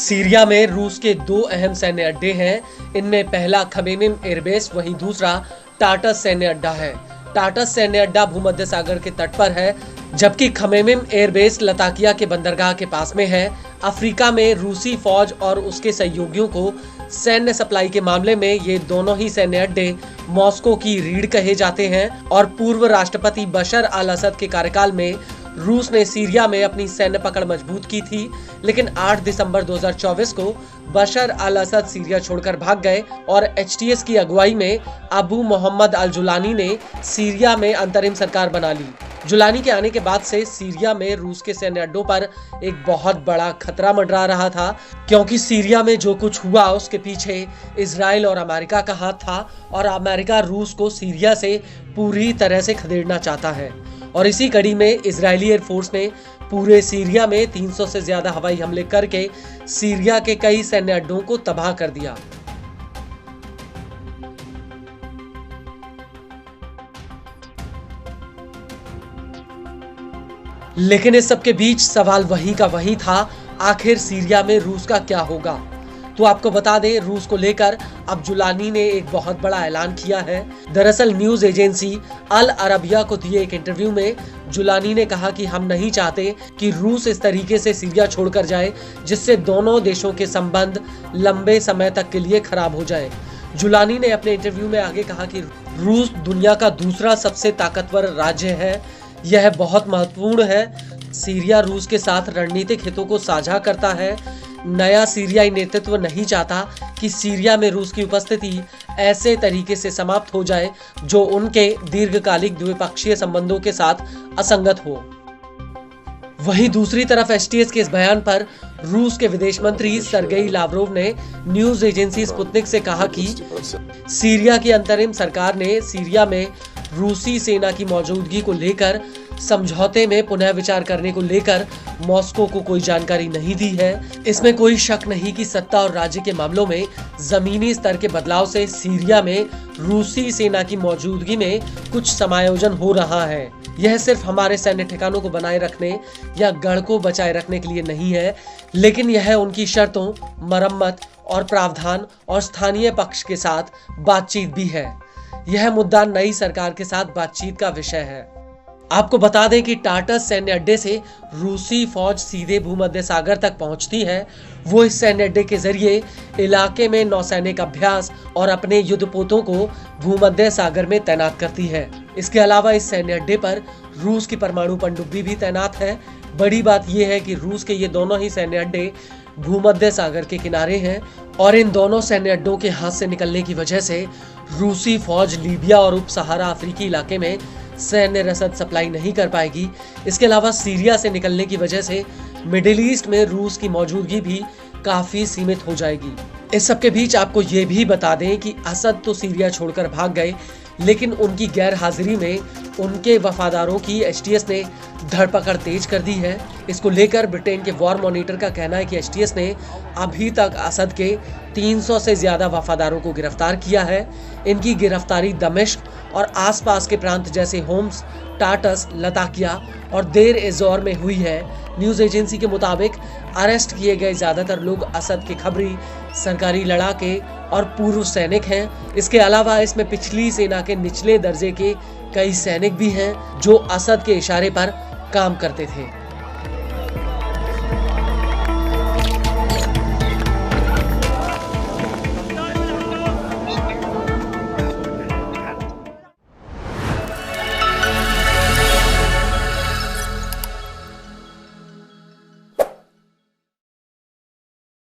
Syria में रूस के दो अहम सैन्य अड्डे हैं। इनमें पहला खमेनिम एयरबेस, वहीं दूसरा टाटस सैन्य अड्डा है। टाटस सैन्य अड्डा भूमध्य सागर के तट पर है, जबकि खमेनिम एयरबेस लताकिया के बंदरगाह के पास में है। अफ्रीका में रूसी फौज और उसके सहयोगियों को सैन्य सप्लाई के मामले में ये दोनों ही सैन्य अड्डे मॉस्को की रीढ़ कहे जाते हैं और पूर्व राष्ट्रपति बशर अल असद के कार्यकाल में रूस ने सीरिया में अपनी सैन्य पकड़ मजबूत की थी। लेकिन 8 दिसंबर 2024 को बशर अल असद सीरिया छोड़कर भाग गए और एचटीएस की अगुवाई में अबू मोहम्मद अल जुलानी ने सीरिया में अंतरिम सरकार बना ली। जुलानी के आने के बाद से सीरिया में रूस के सैन्य अड्डों पर एक बहुत बड़ा खतरा मंडरा रहा था, क्योंकि सीरिया में जो कुछ हुआ उसके पीछे इजराइल और अमेरिका का हाथ था और अमेरिका रूस को सीरिया से पूरी तरह से खदेड़ना चाहता है। और इसी कड़ी में इजरायली एयरफोर्स ने पूरे सीरिया में 300 से ज्यादा हवाई हमले करके सीरिया के कई सैन्य अड्डों को तबाह कर दिया। लेकिन इस सब के बीच सवाल वही का वही था, आखिर सीरिया में रूस का क्या होगा। तो आपको बता दें, रूस को लेकर अब जुलानी ने एक बहुत बड़ा ऐलान किया है। दरअसल न्यूज एजेंसी अल अरबिया को दिए एक इंटरव्यू में जुलानी ने कहा कि हम नहीं चाहते कि रूस इस तरीके से सीरिया छोड़कर जाए जिससे दोनों देशों के संबंध लंबे समय तक के लिए खराब हो जाए। जुलानी ने अपने इंटरव्यू में आगे कहा कि रूस दुनिया का दूसरा सबसे ताकतवर राज्य है, यह बहुत महत्वपूर्ण है। सीरिया रूस के साथ रणनीतिक हितों को साझा करता है। नया सीरियाई नेतृत्व नहीं चाहता कि सीरिया में रूस की उपस्थिति ऐसे तरीके से समाप्त हो जाए जो उनके दीर्घकालिक द्विपक्षीय संबंधों के साथ असंगत हो। वहीं दूसरी तरफ एचटीएस के इस बयान पर रूस के विदेश मंत्री सरगेई लावरोव ने न्यूज एजेंसी स्पुतनिक से कहा कि सीरिया की अंतरिम सरकार ने सीरिया में रूसी सेना की मौजूदगी को लेकर समझौते में पुनः विचार करने को लेकर मॉस्को को कोई जानकारी नहीं दी है। इसमें कोई शक नहीं कि सत्ता और राज्य के मामलों में जमीनी स्तर के बदलाव से सीरिया में रूसी सेना की मौजूदगी में कुछ समायोजन हो रहा है। यह सिर्फ हमारे सैन्य ठिकानों को बनाए रखने या गढ़ को बचाए रखने के लिए नहीं है, लेकिन यह उनकी शर्तों, मरम्मत और प्रावधान और स्थानीय पक्ष के साथ बातचीत भी है। यह मुद्दा नई सरकार के साथ बातचीत का विषय है। आपको बता दें कि टाटस सैन्य अड्डे से रूसी फौज सीधे भूमध्य सागर तक पहुंचती है। वो इस सैन्य अड्डे के जरिए इलाके में नौसैनिक अभ्यास और अपने युद्धपोतों को भूमध्य सागर में तैनात करती है। इसके अलावा इस सैन्य अड्डे पर रूस की परमाणु पनडुब्बी भी तैनात है। बड़ी बात यह है कि रूस के ये दोनों ही सैन्य अड्डे भूमध्य सागर के किनारे हैं और इन दोनों सैन्य अड्डों के हाथ से निकलने की वजह से रूसी फौज लीबिया और उप सहारा अफ्रीकी इलाके में सैन्य रसद सप्लाई नहीं कर पाएगी। इसके अलावा सीरिया से निकलने की वजह से मिडिल ईस्ट में रूस की मौजूदगी भी काफी सीमित हो जाएगी। इस सब के बीच आपको ये भी बता दें कि असद तो सीरिया छोड़कर भाग गए, लेकिन उनकी गैर हाजिरी में उनके वफादारों की एचटीएस ने धरपकड़ तेज कर दी है। इसको लेकर ब्रिटेन के वॉर मॉनिटर का कहना है कि एचटीएस ने अभी तक असद के 300 से ज्यादा वफादारों को गिरफ्तार किया है। इनकी गिरफ्तारी दमिश्क और आसपास के प्रांत जैसे होम्स, टाटस, लताकिया और देर एज़ोर में हुई है। न्यूज एजेंसी के मुताबिक अरेस्ट किए गए ज्यादातर लोग असद के खबरी, सरकारी लड़ाके और पूर्व सैनिक हैं। इसके अलावा इसमें पिछली सेना के निचले दर्जे के कई सैनिक भी हैं जो असद के इशारे पर काम करते थे।